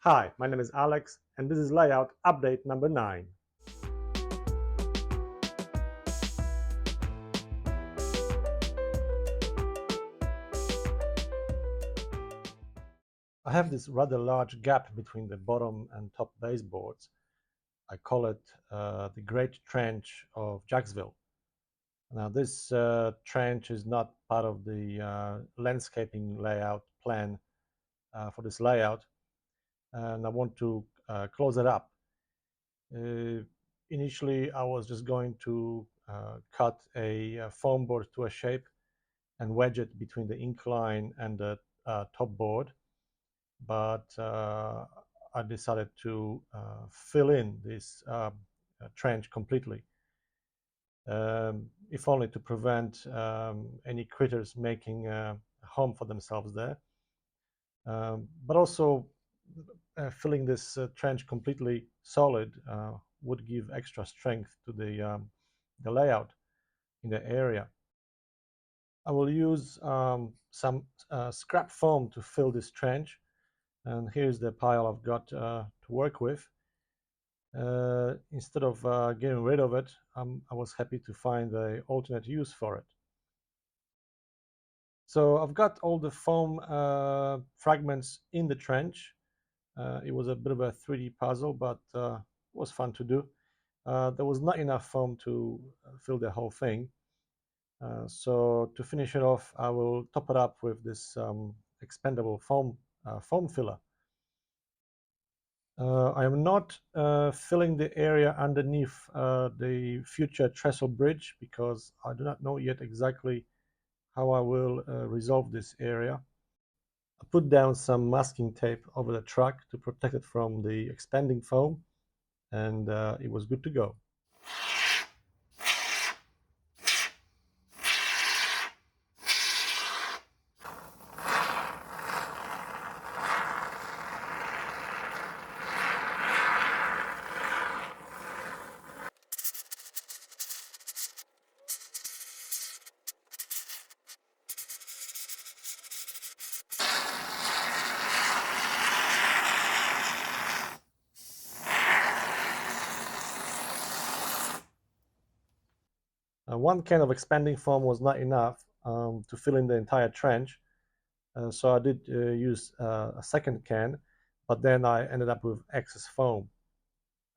Hi, my name is Alex and this is layout update number 9. I have this rather large gap between the bottom and top baseboards. I call it the Great Trench of Jaxville. Now this trench is not part of the landscaping layout plan for this layout, and I want to close it up. Initially I was just going to cut a foam board to a shape and wedge it between the incline and the top board, but I decided to fill in this trench completely, if only to prevent any critters making a home for themselves there, but also filling this trench completely solid would give extra strength to the layout in the area. I will use some scrap foam to fill this trench, and here's the pile I've got to work with. Instead of getting rid of it, I was happy to find an alternate use for it. So I've got all the foam fragments in the trench. It was a bit of a 3D puzzle, but it was fun to do. There was not enough foam to fill the whole thing. So to finish it off, I will top it up with this expandable foam filler. I am not filling the area underneath the future trestle bridge because I do not know yet exactly how I will resolve this area. I put down some masking tape over the truck to protect it from the expanding foam, and it was good to go. One can of expanding foam was not enough to fill in the entire trench, so I did use a second can, but then I ended up with excess foam.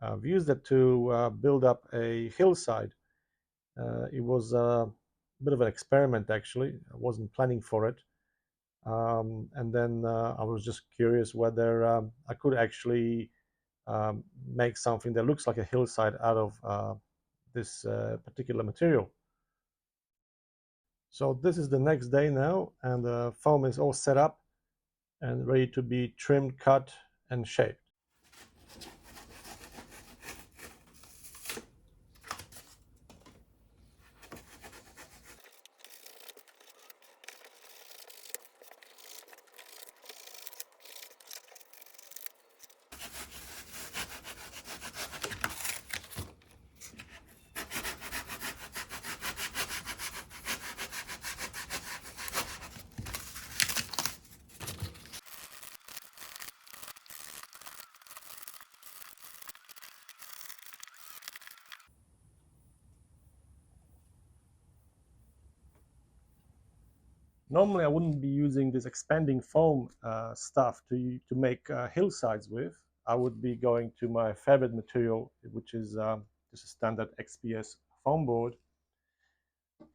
I've used it to build up a hillside. It was a bit of an experiment, actually. I wasn't planning for it, and then I was just curious whether I could actually make something that looks like a hillside out of this particular material. So this is the next day now, and the foam is all set up and ready to be trimmed, cut, and shaped. Normally, I wouldn't be using this expanding foam stuff to make hillsides with. I would be going to my favorite material, which is just a standard XPS foam board.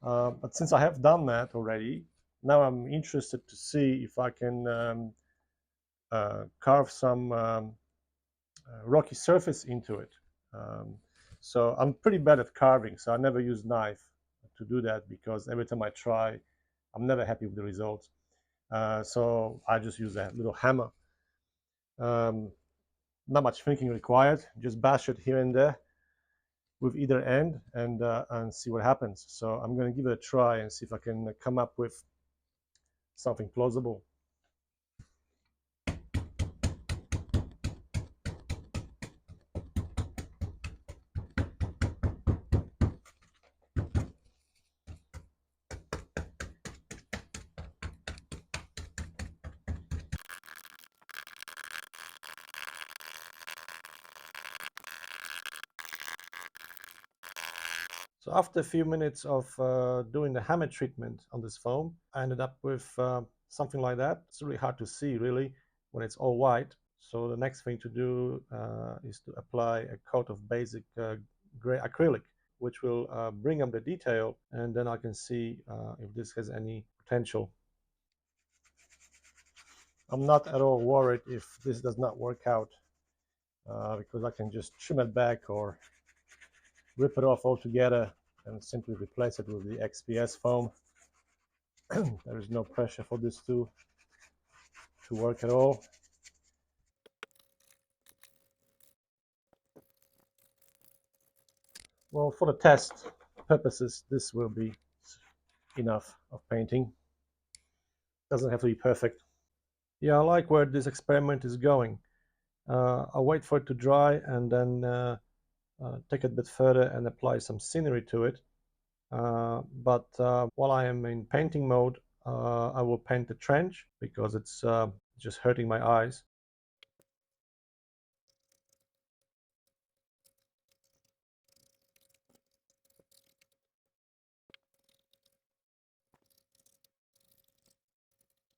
But since I have done that already, now I'm interested to see if I can carve some rocky surface into it. So I'm pretty bad at carving, so I never use knife to do that because every time I try, I'm never happy with the results. So I just use a little hammer. Not much thinking required, just bash it here and there with either end and see what happens. So I'm going to give it a try and see if I can come up with something plausible. So after a few minutes of doing the hammer treatment on this foam, I ended up with something like that. It's really hard to see really when it's all white. So the next thing to do is to apply a coat of basic gray acrylic, which will bring up the detail, and then I can see if this has any potential. I'm not at all worried if this does not work out because I can just trim it back or rip it off altogether and simply replace it with the XPS foam. There is no pressure for this to work at all. Well, for the test purposes, this will be enough of painting. Doesn't have to be perfect. Yeah, I like where this experiment is going. I'll wait for it to dry and then take it a bit further and apply some scenery to it. But while I am in painting mode, I will paint the trench because it's just hurting my eyes.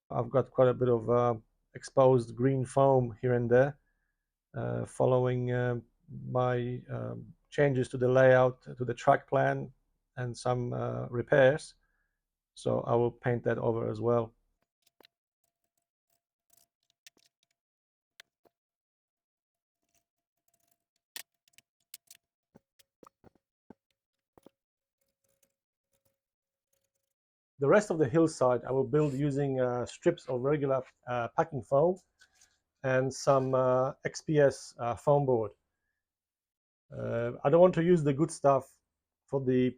I've got quite a bit of exposed green foam here and there, following my changes to the layout, to the track plan, and some repairs. So I will paint that over as well. The rest of the hillside I will build using strips of regular packing foam and some XPS foam board. I don't want to use the good stuff for the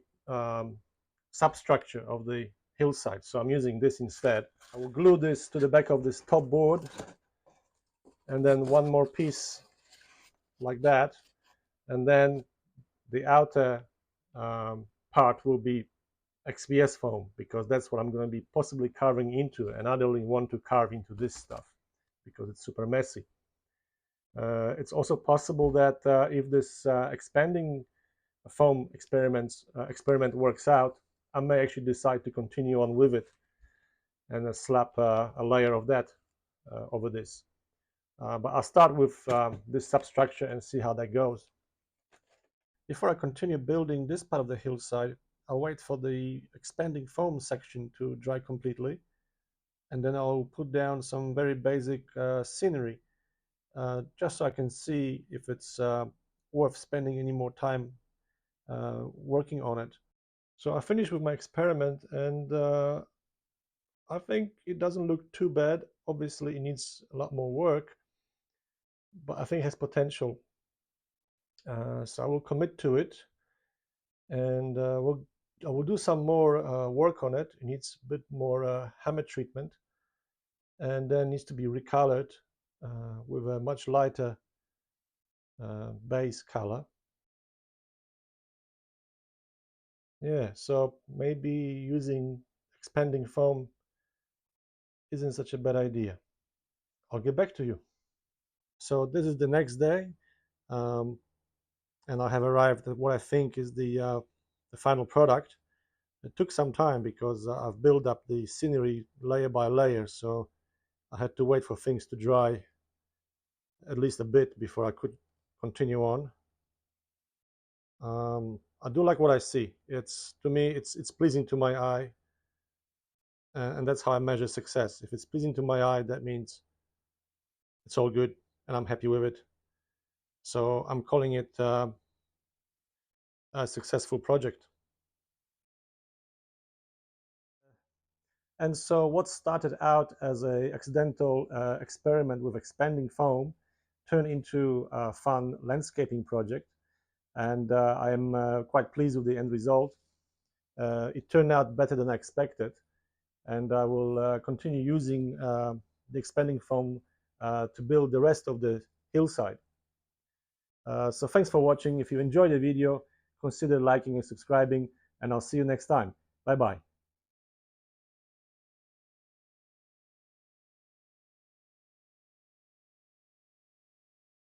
substructure of the hillside, so I'm using this instead. I will glue this to the back of this top board, and then one more piece like that, and then the outer part will be XPS foam, because that's what I'm going to be possibly carving into, and I don't want to carve into this stuff because it's super messy. It's also possible that if this expanding foam experiment works out, I may actually decide to continue on with it and slap a layer of that over this. But I'll start with this substructure and see how that goes. Before I continue building this part of the hillside, I'll wait for the expanding foam section to dry completely, and then I'll put down some very basic scenery, just so I can see if it's worth spending any more time working on it. So I finished with my experiment, and I think it doesn't look too bad. Obviously, it needs a lot more work, but I think it has potential. So I will commit to it, and I will do some more work on it. It needs a bit more hammer treatment, and then needs to be recolored with a much lighter base color. Yeah, so maybe using expanding foam isn't such a bad idea. I'll get back to you. So this is the next day, and I have arrived at what I think is the final product. It took some time because I've built up the scenery layer by layer, so I had to wait for things to dry at least a bit before I could continue on. I do like what I see. It's, to me, it's pleasing to my eye, and that's how I measure success. If it's pleasing to my eye, that means it's all good and I'm happy with it. So I'm calling it a successful project. And so what started out as an accidental experiment with expanding foam turned into a fun landscaping project, and I am quite pleased with the end result. It turned out better than I expected, and I will continue using the expanding foam to build the rest of the hillside. So thanks for watching. If you enjoyed the video, consider liking and subscribing, and I'll see you next time. Bye bye.